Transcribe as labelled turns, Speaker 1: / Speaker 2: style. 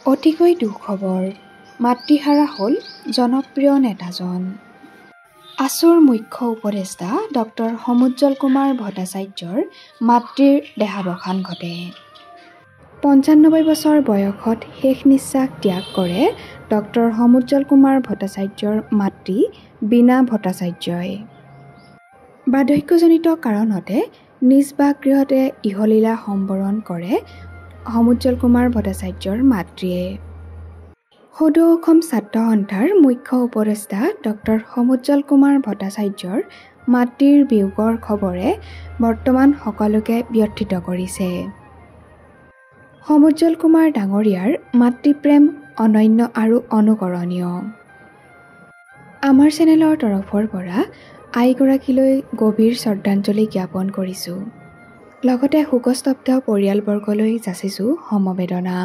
Speaker 1: অতিকৈ দুখবৰ, মাতৃহাৰা হ'ল জনপ্ৰিয় নেতাজন। আছুৰ মুখ্য উপদেষ্টা ডক্টৰ সমুজ্জ্বল কুমাৰ ভট্টাচাৰ্যৰ মাতৃৰ দেহাৱসান ঘটে। ৯৫ বছৰ বয়সত শেষ নিশ্বাস ত্যাগ কৰে ডক্টৰ সমুজ্জ্বল কুমাৰ ভট্টাচাৰ্যৰ মাতৃ বীণা ভট্টাচাৰ্যই। বাৰ্ধক্যজনিত কাৰণতে নিজ বাসগৃহতে ইহলীলা সম্বৰণ কৰে সমুজ্জ্বল কুমাৰ ভট্টাচাৰ্যৰ মাতৃয়ে। সদৌ অসম ছাত্ৰ সন্থাৰ মুখ্য উপদেষ্টা ডক্টৰ সমুজ্জ্বল কুমাৰ ভট্টাচাৰ্যৰ মাতৃৰ বিয়োগৰ খবৰে বৰ্তমান সকলোকে ব্যথিত কৰিছে। সমুজ্জ্বল কুমাৰ ডাঙৰীয়াৰ মাতৃপ্ৰেম অনন্য আৰু অনুকৰণীয়। আমাৰ চেনেলৰ তৰফৰ পৰা আইগৰাকীলৈ গভীৰ শ্ৰদ্ধাঞ্জলি জ্ঞাপন কৰিছোঁ। লগতে শোকস্তব্ধ পৰিয়ালবৰ্গলৈ যাচিছোঁ সমবেদনা।